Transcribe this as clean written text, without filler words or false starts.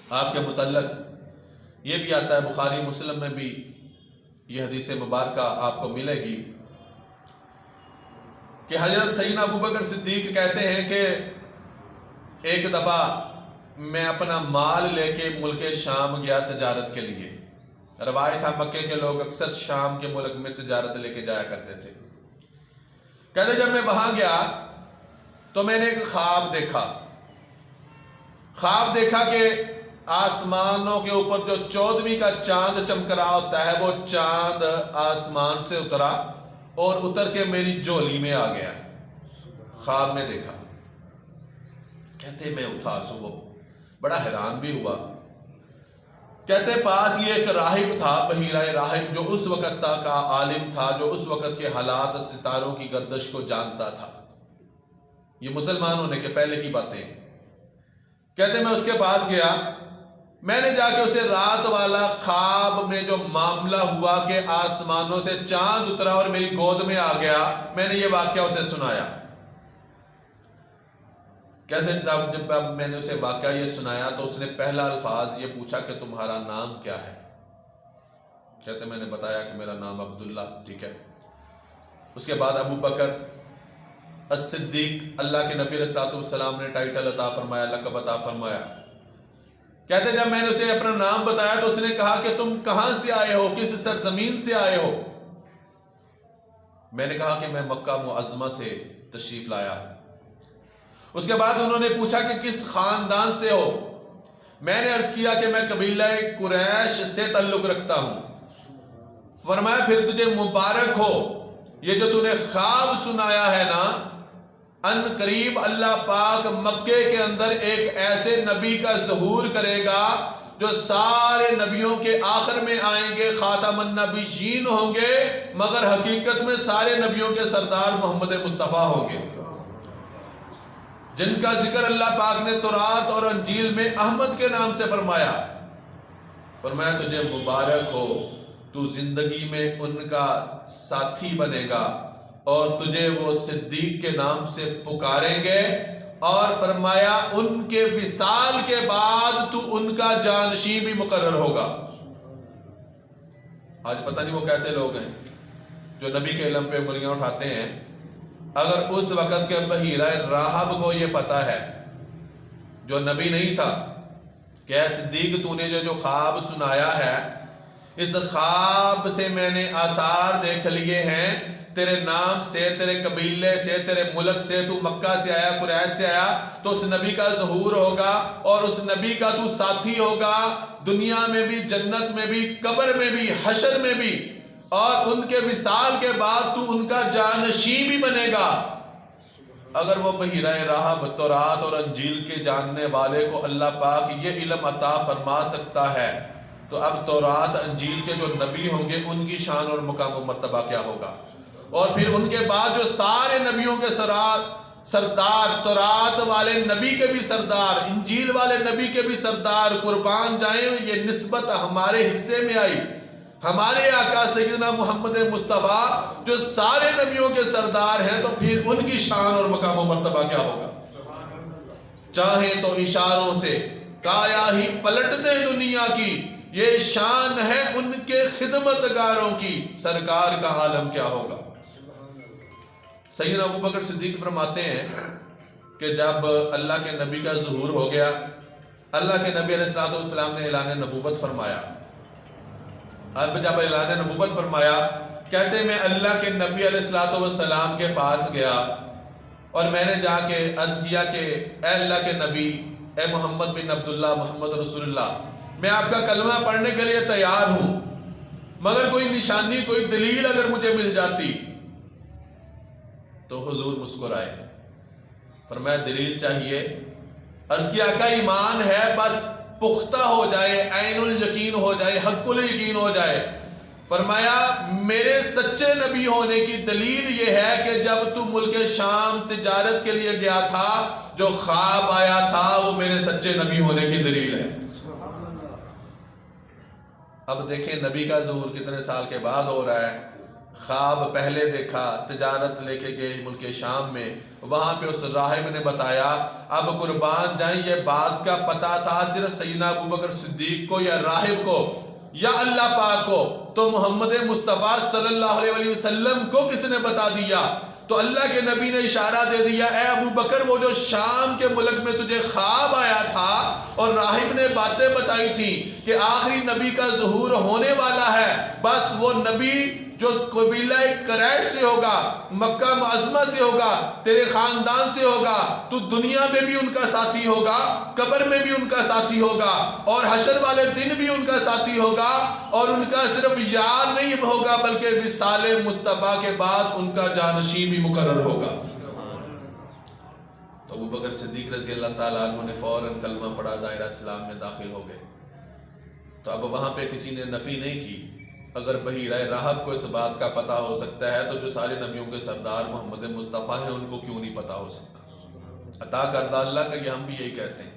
آپ کے متعلق یہ بھی آتا ہے، بخاری مسلم میں بھی یہ حدیث مبارکہ آپ کو ملے گی کہ حضرت سیدنا ابوبکر صدیق کہتے ہیں کہ ایک دفعہ میں اپنا مال لے کے ملک شام گیا تجارت کے لیے۔ روایت تھا مکے کے لوگ اکثر شام کے ملک میں تجارت لے کے جایا کرتے تھے۔ کہتے جب میں وہاں گیا تو میں نے ایک خواب دیکھا کہ آسمانوں کے اوپر جو 14ویں کا چاند چمک رہا ہوتا ہے وہ چاند آسمان سے اترا اور اتر کے میری جھولی میں آ گیا۔ خواب میں دیکھا۔ کہتے میں اٹھا صبح، بڑا حیران بھی ہوا۔ کہتے پاس یہ ایک راہب تھا، بحیرہ راہب، جو اس وقت کا عالم تھا، جو اس وقت کے حالات ستاروں کی گردش کو جانتا تھا۔ یہ مسلمان ہونے کے پہلے کی باتیں۔ کہتے میں اس کے پاس گیا، میں نے جا کے اسے رات والا خواب میں جو معاملہ ہوا کہ آسمانوں سے چاند اترا اور میری گود میں آ گیا، میں نے یہ واقعہ اسے سنایا۔ کیسے جب میں نے اسے واقعہ یہ سنایا تو اس نے پہلا الفاظ یہ پوچھا کہ تمہارا نام کیا ہے؟ کہتے میں نے بتایا کہ میرا نام عبداللہ، ٹھیک ہے۔ اس کے بعد ابو بکر الصدیق، اللہ کے نبی علیہ السلام نے ٹائٹل عطا فرمایا، لقب عطا فرمایا۔ کہتے جب میں نے اسے اپنا نام بتایا تو اس نے کہا کہ تم کہاں سے آئے ہو، کس سرزمین سے آئے ہو؟ میں نے کہا کہ میں مکہ معظمہ سے تشریف لایا۔ اس کے بعد انہوں نے پوچھا کہ کس خاندان سے ہو؟ میں نے عرض کیا کہ میں قبیلہ قریش سے تعلق رکھتا ہوں۔ فرمایا پھر تجھے مبارک ہو، یہ جو تو نے خواب سنایا ہے نا، ان قریب اللہ پاک مکے کے اندر ایک ایسے نبی کا ظہور کرے گا جو سارے نبیوں کے آخر میں آئیں گے، خاتم النبیین ہوں گے، مگر حقیقت میں سارے نبیوں کے سردار محمد مصطفیٰ ہوں گے، جن کا ذکر اللہ پاک نے تورات اور انجیل میں احمد کے نام سے فرمایا۔ فرمایا تجھے مبارک ہو، تو زندگی میں ان کا ساتھی بنے گا اور تجھے وہ صدیق کے نام سے پکاریں گے، اور فرمایا ان کے وصال کے بعد تو ان کا جانشین بھی مقرر ہوگا۔ آج پتہ نہیں وہ کیسے لوگ ہیں جو نبی کے علم پہ انگلیاں اٹھاتے ہیں۔ اگر اس وقت کے بحیرہ راہب کو یہ پتہ ہے، جو نبی نہیں تھا، کہ اے صدیق تو نے جو خواب سنایا ہے، اس خواب سے میں نے آثار دیکھ لیے ہیں، تیرے نام سے، تیرے قبیلے سے، تیرے ملک سے، تو مکہ سے آیا، قریش سے آیا، تو اس نبی کا ظہور ہوگا اور اس نبی کا تو ساتھی ہوگا، دنیا میں بھی، جنت میں بھی، قبر میں بھی، حشر میں بھی، اور ان کے وصال کے بعد تو ان کا جانشین بھی بنے گا۔ اگر وہ بحیرہ راہب تورات اور انجیل کے جاننے والے کو اللہ پاک یہ علم عطا فرما سکتا ہے، تو اب تورات انجیل کے جو نبی ہوں گے ان کی شان اور مقام و مرتبہ کیا ہوگا؟ اور پھر ان کے بعد جو سارے نبیوں کے سردار، تورات والے نبی کے بھی سردار، انجیل والے نبی کے بھی سردار قربان جائیں، یہ نسبت ہمارے حصے میں آئی۔ ہمارے آقا سیدنا محمد مصطفیٰ جو سارے نبیوں کے سردار ہیں، تو پھر ان کی شان اور مقام و مرتبہ کیا ہوگا؟ چاہیں تو اشاروں سے کایا ہی پلٹ دیں دنیا کی، یہ شان ہے ان کے خدمتگاروں کی، سرکار کا عالم کیا ہوگا؟ سیدنا ابوبکر صدیق فرماتے ہیں کہ جب اللہ کے نبی کا ظہور ہو گیا، اللہ کے نبی علیہ السلام نے اعلان نبوت فرمایا۔ اب جب اعلان نبوت فرمایا، کہتے میں اللہ کے نبی علیہ السلام کے پاس گیا اور میں نے جا کے عرض کیا کہ اے اللہ کے نبی، اے محمد بن عبداللہ، محمد رسول اللہ، میں آپ کا کلمہ پڑھنے کے لیے تیار ہوں، مگر کوئی نشانی، کوئی دلیل اگر مجھے مل جاتی۔ تو حضور مسکرائے، فرمایا دلیل چاہیے؟ عرض کیا آقا ایمان ہے، بس پختہ ہو جائے، عین الیقین ہو جائے، حق الیقین ہو جائے۔ فرمایا میرے سچے نبی ہونے کی دلیل یہ ہے کہ جب تو ملک شام تجارت کے لیے گیا تھا، جو خواب آیا تھا وہ میرے سچے نبی ہونے کی دلیل ہے۔ اب دیکھیں نبی کا ظہور کتنے سال کے بعد ہو رہا ہے، خواب پہلے دیکھا، تجارت لے کے گئے ملک شام میں، وہاں پہ اس راہب نے بتایا. اب قربان جائیں یہ بات کا پتہ تھا صرف سیدنا ابوبکر صدیق کو یا راہب کو یا اللہ پاک کو، تو محمد مصطفیٰ صلی اللہ علیہ وسلم کو کس نے بتا دیا؟ تو اللہ کے نبی نے اشارہ دے دیا، اے ابو بکر وہ جو شام کے ملک میں تجھے خواب آیا تھا اور راہب نے باتیں بتائی تھی کہ آخری نبی کا ظہور ہونے والا ہے، بس وہ نبی جو قبیلہ قریش سے ہوگا، مکہ معظمہ سے ہوگا، تیرے خاندان سے ہوگا، تو دنیا میں بھی ان کا ساتھی ہوگا، قبر میں بھی ان کا ساتھی ہوگا، اور حشر والے دن بھی ان کا ساتھی ہوگا، اور ان کا صرف یار نہیں ہوگا بلکہ وصال مصطفیٰ کے بعد ان کا جانشین بھی مقرر ہوگا. تو ابوبکر صدیق رضی اللہ تعالیٰ عنہ نے فوراً کلمہ پڑھا، دائرہ اسلام میں داخل ہو گئے. تو اب وہاں پہ کسی نے نفی نہیں کی، اگر بحیرہ راہب کو اس بات کا پتہ ہو سکتا ہے تو جو سارے نبیوں کے سردار محمد مصطفیٰ ہیں ان کو کیوں نہیں پتہ ہو سکتا؟ عطا کردہ اللہ کا یہ ہم بھی یہی کہتے ہیں.